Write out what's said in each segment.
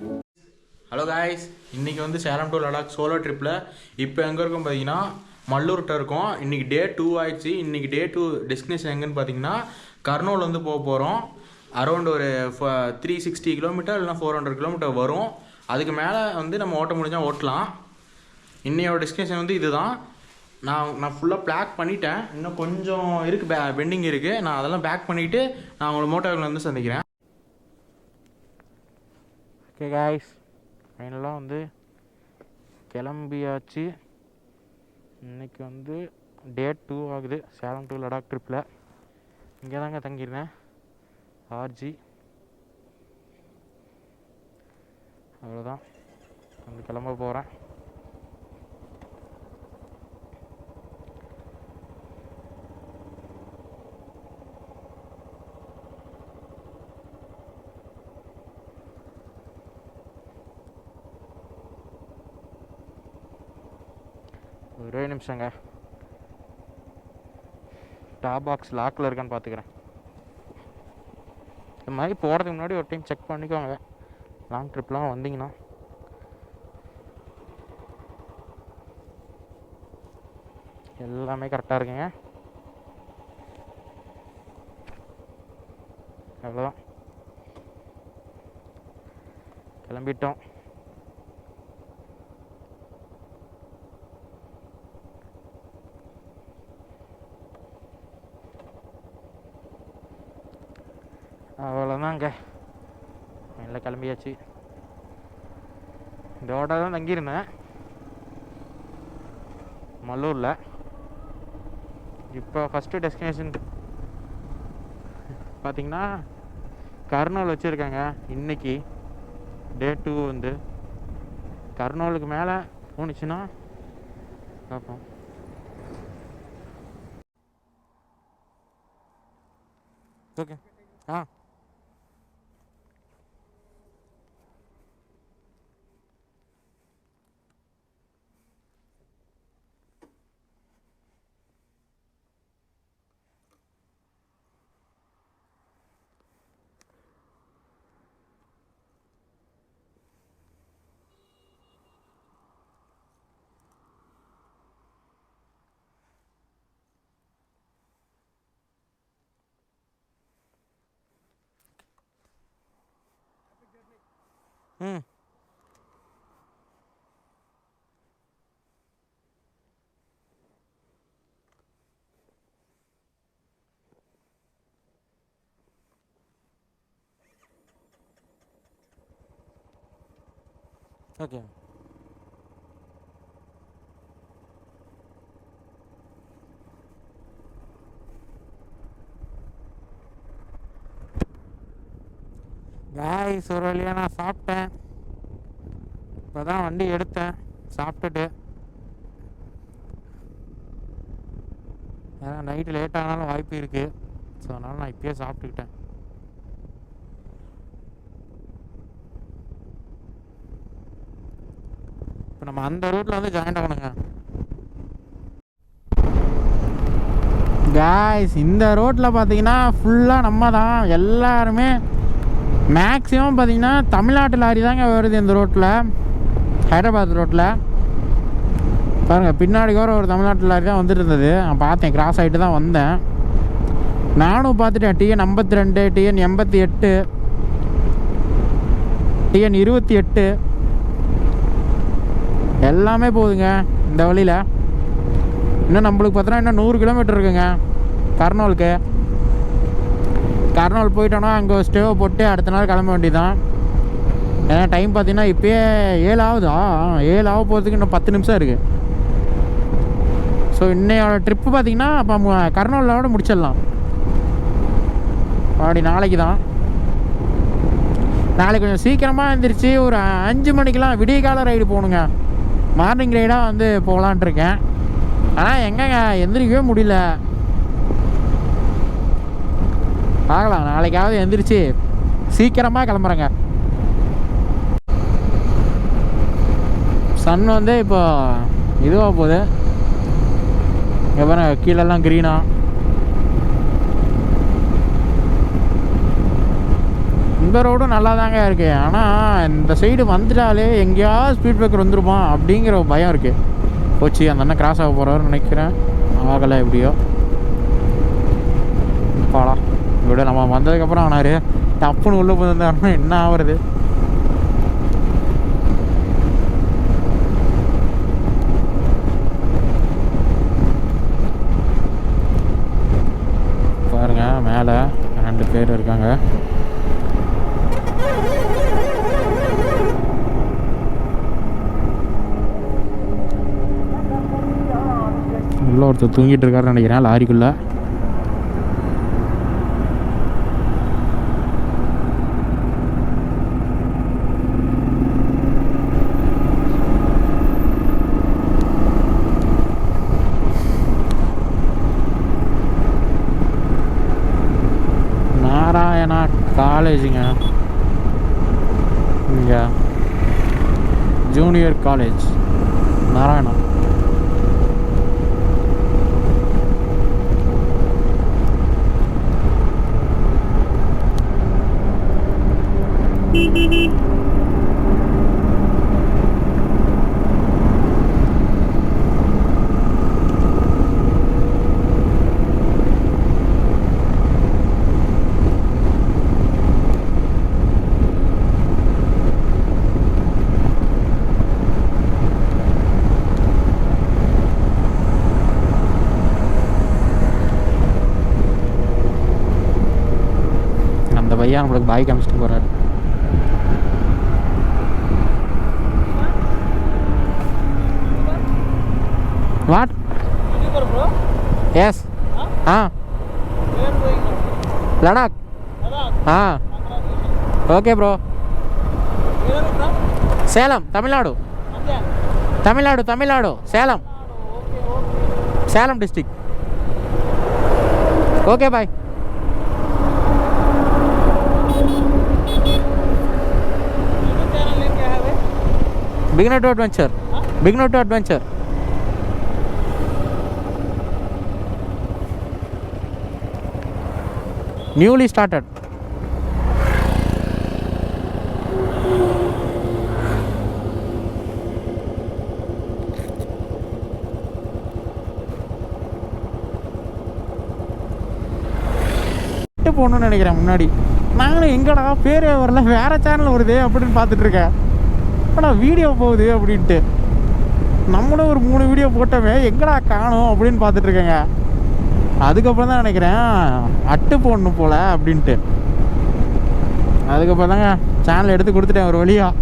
Hello guys, இன்றைக்கி வந்து Salem to Ladakh solo ட்ரிப்பில் இப்போ எங்கே இருக்கோம் பார்த்தீங்கன்னா மல்லூர்கிட்ட இருக்கோம். இன்றைக்கி டே 2 ஆயிடுச்சு. இன்றைக்கி டே 2 டெஸ்டினேஷன் எங்கேன்னு பார்த்தீங்கன்னா கர்னூல் வந்து போக போகிறோம். அரௌண்ட் ஒரு 360 கிலோமீட்டர் இல்லைனா 400 கிலோமீட்டர் வரும். அதுக்கு மேலே வந்து நம்ம ஓட்ட முடிஞ்சால் ஓட்டலாம். இன்னையோட டெஸ்டினேஷன் வந்து இதுதான். நான் ஃபுல்லாக பேக் பண்ணிட்டேன். இன்னும் கொஞ்சம் இருக்குது, பெண்டிங் இருக்குது. நான் அதெல்லாம் பேக் பண்ணிவிட்டு நான் உங்களை மோட்டோவில் வந்து சந்திக்கிறேன். ஓகே காய்ஸ், ஃபைனலாக வந்து கிளம்பியாச்சு. இன்றைக்கி வந்து டே 2 ஆகுது சேலம் டு லடாக் ட்ரிப்பில். இங்கே தாங்க தங்கியிருந்தேன், ஆர்ஜி. அவ்வளோதான், வந்து கிளம்ப போகிறேன். ஒரே நிமிஷங்க, டாப் பாக்ஸ் லாக்கில் இருக்கான்னு பார்த்துக்கிறேன். இந்த மாதிரி போகிறதுக்கு முன்னாடி ஒரு டைம் செக் பண்ணிக்கோங்க, லாங் ட்ரிப்லாம் வந்தீங்கன்னா. எல்லாமே கரெக்டாக இருக்குங்க. அவ்வளோதான், கிளம்பிட்டோம். அவ்வளோதாங்க, நல்லா கிளம்பியாச்சு. இந்த ஓட்டை தான் தங்கியிருந்தேன் மல்லூரில். இப்போ ஃபஸ்ட்டு டெஸ்டினேஷன் பார்த்திங்கன்னா கர்னூல் வச்சுருக்காங்க. இன்றைக்கி டே 2 வந்து கர்னூலுக்கு மேலே போணுச்சுன்னா பார்ப்போம். Okay, okay. காய்ஸ், ஒரு வழியாக நான் சாப்பிட்டேன். இப்போ தான் வண்டி எடுத்தேன் சாப்பிட்டுட்டு. ஏன்னா நைட்டு லேட் ஆனாலும் வாய்ப்பு இருக்குது. ஸோ அதனால் நான் இப்போயே சாப்பிட்டுக்கிட்டேன். இப்போ நம்ம அந்த ரூட்டில் வந்து ஜாயின் ஆகணுங்க. காய்ஸ், இந்த ரோட்டில் பார்த்தீங்கன்னா ஃபுல்லாக நம்ம தான். எல்லாருமே மேக்ஸிமம் பார்த்தீங்கன்னா தமிழ்நாட்டு லாரி தாங்க வருது இந்த ரோட்டில், ஹைதராபாத் ரோட்டில். பாருங்கள், பின்னாடி கூட ஒரு தமிழ்நாட்டு லாரி தான் வந்துட்டு இருந்தது. நான் பார்த்தேன், கிராஸ் ஆகிட்டு தான் வந்தேன். நானும் பார்த்துட்டேன். டிஎன் 52, டிஎன் 88, டிஎன் 28 எல்லாமே போகுதுங்க இந்த வழியில். இன்னும் நம்மளுக்கு பார்த்தோன்னா இன்னும் 100 கிலோமீட்டர் இருக்குங்க கர்னூலுக்கு. கர்னூல் போயிட்டோன்னா அங்கே ஸ்டேவை போட்டு அடுத்த நாள் கிளம்ப வேண்டியதான். ஏன்னா டைம் பார்த்தீங்கன்னா இப்போயே 7 ஆகுதா, 7 ஆக போகிறதுக்கு இன்னும் 10 நிமிஷம் இருக்குது. ஸோ இன்னையோட ட்ரிப்பு பார்த்தீங்கன்னா அப்போ கர்னூலோட முடிச்சிடலாம். அப்படி நாளைக்கு தான். நாளைக்கு கொஞ்சம் சீக்கிரமாக எழுந்திரிச்சு ஒரு 5 மணிக்கெலாம் விடிய கால ரைடு போகணுங்க. மார்னிங் ரைடாக வந்து போகலான் இருக்கேன். ஆனால் எங்கங்க எந்திரிக்கவே முடியல. பார்க்கலாம், நாளைக்காவது எந்திரிச்சு சீக்கிரமாக கிளம்புறேங்க. சன் வந்து இப்போ இதுவாக போகுது. இங்கே பாருங்க, கீழெல்லாம் க்ரீனாக. இந்த ரோடும் நல்லா தாங்க இருக்குது. ஆனால் இந்த சைடு வந்துட்டாலே எங்கேயாவது ஸ்பீட் பிரேக்கர் வந்துருமா அப்படிங்கிற ஒரு பயம் இருக்குது. போச்சு, அந்த அண்ணன் கிராஸ் ஆக போகிறாருன்னு நினைக்கிறேன். ஆகலை எப்படியோ. பாடா இப்படி நம்ம வந்ததுக்கப்புறம் ஆனார் டப்புன்னு உள்ளே போயிருந்தாருன்னா என்ன ஆகுறது? பாருங்க மேலே 2 பேர் இருக்காங்க. உள்ள ஒருத்தர் தூங்கிட்டு இருக்காருன்னு நினைக்கிறேன் லாரிக்குள்ள. நாராயணா காலேஜுங்க, இங்கே ஜூனியர் காலேஜ் நாராயணா. பையன் நம்மளுக்கு பாய் காமிச்சிட்டு போகிறாரு. What? Yes. Ladakh. Okay bro. Salem, Tamil Nadu. Tamil Nadu Salem. Salem district. Okay bye. Beginner to adventure. Beginner to adventure. Newly started. போகணும்னு நினைக்கிறேன். முன்னாடி நாங்களும் எங்கடா பேரே வரல, வேற சேனல் வருது அப்படின்னு பார்த்துட்டு இருக்கேன். ஆனால் வீடியோ போகுது அப்படின்ட்டு நம்மளும் ஒரு 3 வீடியோ போட்டோமே, எங்கடா காணோம் அப்படின்னு பார்த்துட்ருக்கேங்க. அதுக்கப்புறம் தான் நினைக்கிறேன் அட்டு போடணும் போல் அப்படின்ட்டு. அதுக்கப்புறம் தாங்க சேனல் எடுத்து கொடுத்துட்டேன் ஒரு வழியாக.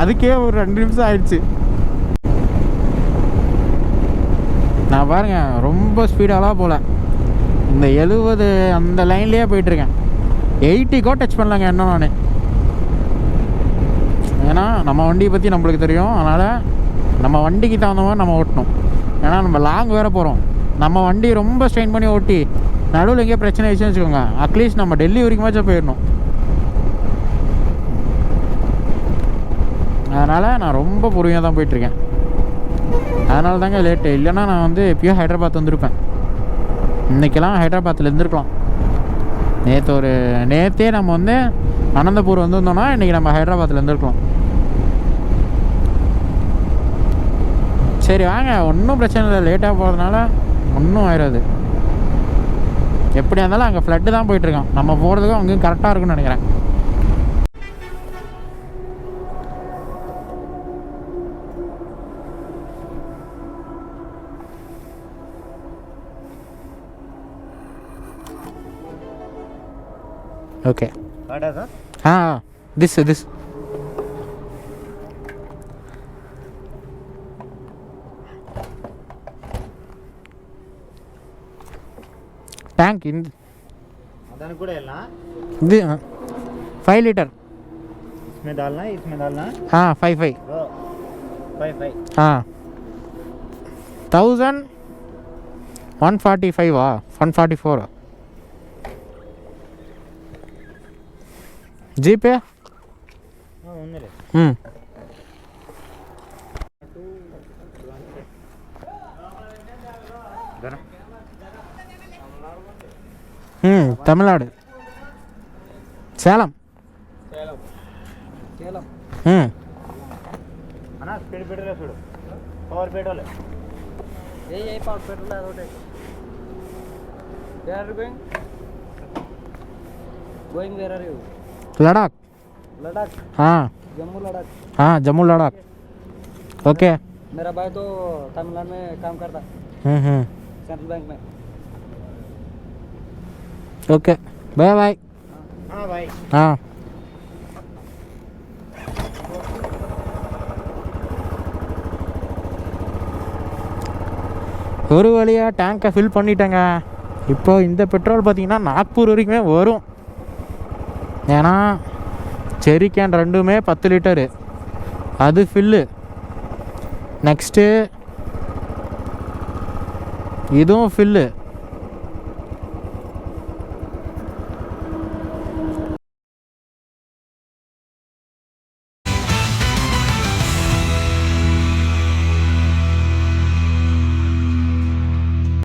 அதுக்கே ஒரு 2 நிமிஷம் ஆயிடுச்சு. நான் பாருங்க ரொம்ப ஸ்பீடாலாம் போகல, இந்த 70 அந்த லைன்லேயே போயிட்டுருக்கேன். 80 டச் பண்ணலாங்க இன்னும் நான். ஏன்னா நம்ம வண்டியை பற்றி நம்மளுக்கு தெரியும், அதனால் நம்ம வண்டிக்கு தகுந்த மாதிரி நம்ம ஓட்டணும். ஏன்னா நம்ம லாங் வேறு போகிறோம். நம்ம வண்டி ரொம்ப ஸ்ட்ரெயின் பண்ணி ஓட்டி நடுவில் எங்கேயோ பிரச்சனை ஆயிடுச்சுன்னு வச்சுக்கோங்க, அட்லீஸ்ட் நம்ம டெல்லி வரைக்குமாச்சும் போயிடணும். அதனால் நான் ரொம்ப பொறுமையாக தான் போயிட்டுருக்கேன். அதனால தாங்க லேட்டு. இல்லைன்னா நான் வந்து எப்பயோ ஹைதராபாத் வந்திருப்பேன். இன்றைக்கெல்லாம் ஹைதராபாத்தில் இருந்திருக்கலாம். நேற்றே நம்ம வந்து அனந்தபூர் வந்திருந்தோம்னா இன்றைக்கி நம்ம ஹைதராபாத்தில் இருந்திருக்கலாம். சரி வாங்க, ஒன்றும் பிரச்சனை இல்லை. லேட்டாக போகிறதுனால ஒன்றும் ஆயிடாது. எப்படியா இருந்தாலும் அங்கே ஃப்ளட்டு தான் போயிட்டுருக்கோம். நம்ம போகிறதுக்கும் அங்கேயும் கரெக்டாக இருக்குன்னு நினைக்கிறேன். ஓகே this tank in अदान कूड़ा है ना this 5 लीटर इसमें डालना हाँ 5 हाँ 1145 144 जीपे तमिलनाडु சேலம் అన్నా స్పీడ్ పెట్రోల్ చూడు పవర్ పెట్రోల్ ఏ పవర్ పెట్రోల్ అదొకటి where are you going where are you Ladakh Ladakh हाँ जम्मू लद्दाख हाँ जम्मू लद्दाख ओके मेरा भाई तो तमिलनाडु में काम करता सेंट्रल बैंक में ओके बाय बाय हाँ भाई हाँ ஒரு வழியாக டேங்கை ஃபில் பண்ணிட்டேங்க. இப்போ இந்த பெட்ரோல் பார்த்திங்கன்னா நாக்பூர் வரைக்குமே வரும். ஏன்னா செரி கேன் ரெண்டுமே 10 லிட்டரு அது ஃபில்லு. நெக்ஸ்ட்டு இதுவும் ஃபில்லு.